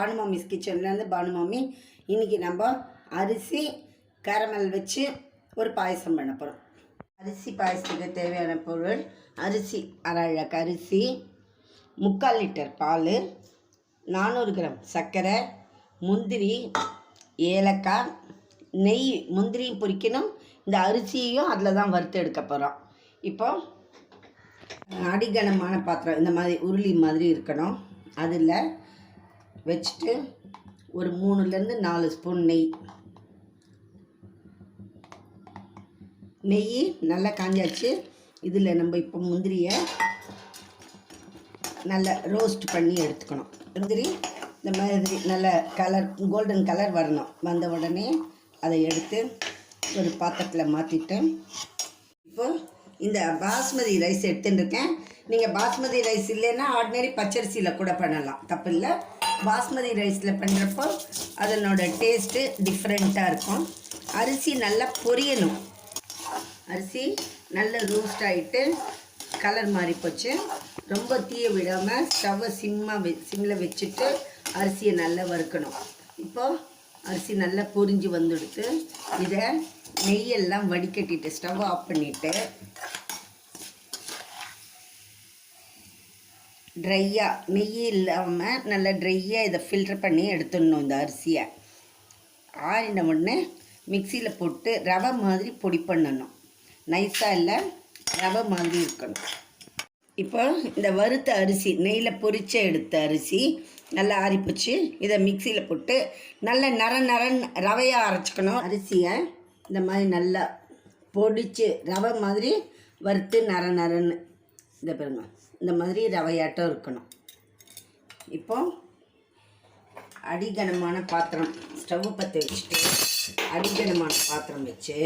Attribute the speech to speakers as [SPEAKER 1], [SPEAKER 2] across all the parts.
[SPEAKER 1] பானு மாமிஸ் கிச்சன்லேருந்து பானு மாமி. இன்றைக்கி நம்ம அரிசி கேரமல் வச்சு ஒரு பாயசம் பண்ண போகிறோம். அரிசி பாயசத்துக்கு தேவையான பொருள்: அரிசி அரை அழகு அரிசி, 3/4 லிட்டர் பால், 400 கிராம் சர்க்கரை, முந்திரி, ஏலக்காய், நெய். முந்திரியும் பொரிக்கணும், இந்த அரிசியையும் அதில் தான் வறுத்து எடுக்க போகிறோம். இப்போ அடிகனமான பாத்திரம் இந்த மாதிரி உருளி மாதிரி இருக்கணும். அதில் வச்சுட்டு ஒரு 3லேருந்து 4 ஸ்பூன் நெய் நல்லா காஞ்சாச்சு. இதில் நம்ம இப்போ முந்திரியை நல்லா ரோஸ்ட் பண்ணி எடுத்துக்கணும். முந்திரி இந்த மாதிரி நல்ல கலர் கோல்டன் கலர் வரணும். வந்த உடனே அதை எடுத்து ஒரு பாத்திரத்தில் மாற்றிட்டு, இப்போ இந்த பாஸ்மதி ரைஸ் எடுத்துட்டுருக்கேன். நீங்கள் பாஸ்மதி ரைஸ் இல்லைன்னா ஆர்டினரி பச்சரிசியில் கூட பண்ணலாம், தப்பு இல்லை. பாஸ்மதி ரைஸில் பண்ணுறப்போ அதனோட டேஸ்ட்டு டிஃப்ரெண்ட்டாக இருக்கும். அரிசி நல்லா பொரியணும். அரிசி நல்லா ரோஸ்ட் ஆகிட்டு கலர் மாறி போச்சு. ரொம்ப தீய விடாமல் ஸ்டவ்வை சிம்மில் வச்சுட்டு அரிசியை நல்லா வறுக்கணும். இப்போது அரிசி நல்லா பொரிஞ்சு வந்துடுத்து. இதை நெய்யெல்லாம் வடிகட்டிட்டு ஸ்டவ் ஆஃப் பண்ணிவிட்டு ட்ரையாக, நெய் இல்லாமல் நல்லா ட்ரையாக இதை ஃபில்டர் பண்ணி எடுத்துடணும். இந்த அரிசியை ஆறின உடனே மிக்சியில் போட்டு ரவை மாதிரி பொடி பண்ணணும். நைஸாக இல்லை, ரவை மாதிரி இருக்கணும். இப்போ இந்த வறுத்த அரிசி, நெய்யில் பொரிச்ச எடுத்த அரிசி நல்லா ஆறிப்போச்சு. இதை மிக்சியில் போட்டு நல்லா நரன் ரவையாக அரைச்சிக்கணும். அரிசியை இந்த மாதிரி நல்லா பொடிச்சு ரவை மாதிரி வறுத்து நரன்னு இதை பாருங்க, இந்த மாதிரி ரவையாட்டம் இருக்கணும். இப்போ அடிகனமான பாத்திரம் ஸ்டவ் பற்ற வச்சுட்டு அடிகனமான பாத்திரம் வச்சு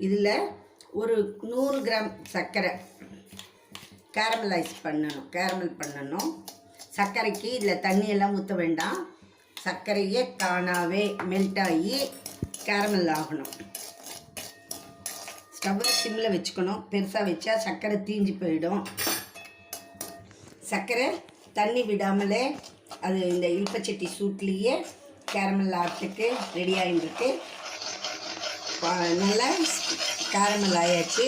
[SPEAKER 1] இதில் ஒரு 100 கிராம் சர்க்கரை கேரமல் பண்ணணும். சர்க்கரைக்கு இதில் தண்ணியெல்லாம் ஊற்ற வேண்டாம். சர்க்கரையே தானாகவே மெல்ட் ஆகி கேரமல் ஆகணும். ஸ்டவ்வை சிம்மில் வச்சுக்கணும். பெருசாக வச்சா சர்க்கரை தீஞ்சு போயிடும். சர்க்கரை தண்ணி விடாமலே அது இந்த இல்பச்சட்டி சூட்லேயே கேரமல் ஆகிறதுக்கு ரெடி ஆகிட்டுருக்கு. நல்லா கேரமல் ஆயாச்சு.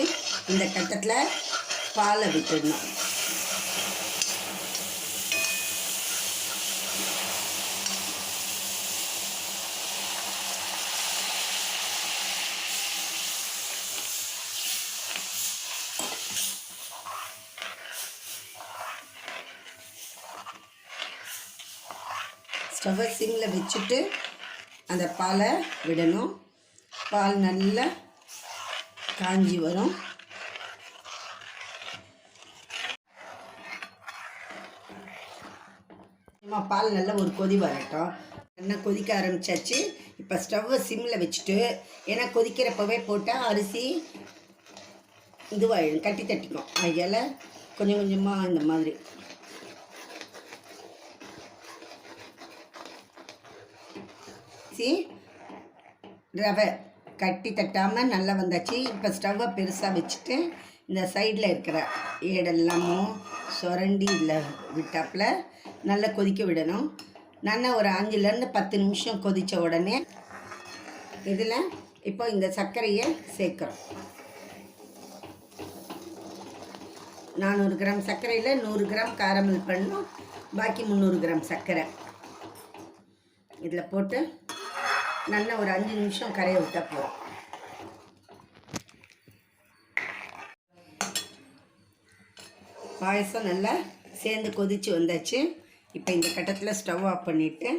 [SPEAKER 1] இந்த கட்டத்தில் பாலை விட்டுடணும். ஸ்டவ்வை சிம்மில் வச்சுட்டு அந்த பாலை விடணும். பால் நல்லா காஞ்சி வரும். பால் நல்லா ஒரு கொதி வரட்டும். நல்லா கொதிக்க ஆரம்பிச்சாச்சு. இப்போ ஸ்டவ்வை சிம்மில் வச்சுட்டு, ஏன்னா கொதிக்கிறப்பவே போட்டால் அரிசி இதுவாகிடும், கட்டி தட்டிக்கும். அதில் கொஞ்சம் கொஞ்சமாக இந்த மாதிரி ரவை கட்டி தட்டாமல் நல்லா வந்தாச்சு. இப்போ ஸ்டவ்வை பெருசாக வச்சுட்டு இந்த சைடில் இருக்கிற ஏடெல்லாமும் சுரண்டி இதில் விட்டாப்பில் நல்லா கொதிக்க விடணும். நல்லா ஒரு 5லேருந்து 10 நிமிஷம் கொதித்த உடனே இதில் இப்போ இந்த சர்க்கரையை சேர்க்குறோம். 400 கிராம் சர்க்கரையில் 100 கிராம் கேரமல் பண்ணணும். பாக்கி 300 கிராம் சர்க்கரை இதில் போட்டு நல்லா ஒரு 5 நிமிஷம் கரையை விட்டால் போதும். பாயசம் நல்லா சேர்ந்து கொதித்து வந்தாச்சு. இப்போ இந்த கட்டத்தில் ஸ்டவ் ஆஃப் பண்ணிவிட்டு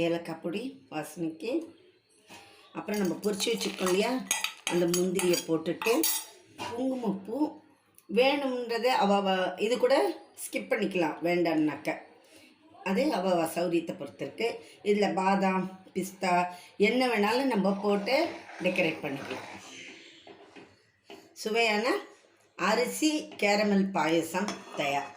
[SPEAKER 1] ஏலக்காய் பொடி வாசனைக்கு, அப்புறம் நம்ம பொரிச்சு வச்சுருக்கோம் இல்லையா அந்த முந்திரியை போட்டுட்டு, குங்குமப்பூ வேணுன்றதை இது கூட ஸ்கிப் பண்ணிக்கலாம் வேண்டான்னாக்க, அது சௌரியத்தை பொறுத்திருக்கு. இதில் பாதாம், பிஸ்தா என்ன வேணாலும் நம்ம போட்டு டெக்கரேட் பண்ணிக்கலாம். சுவையான அரிசி கேரமல் பாயசம் தயார்.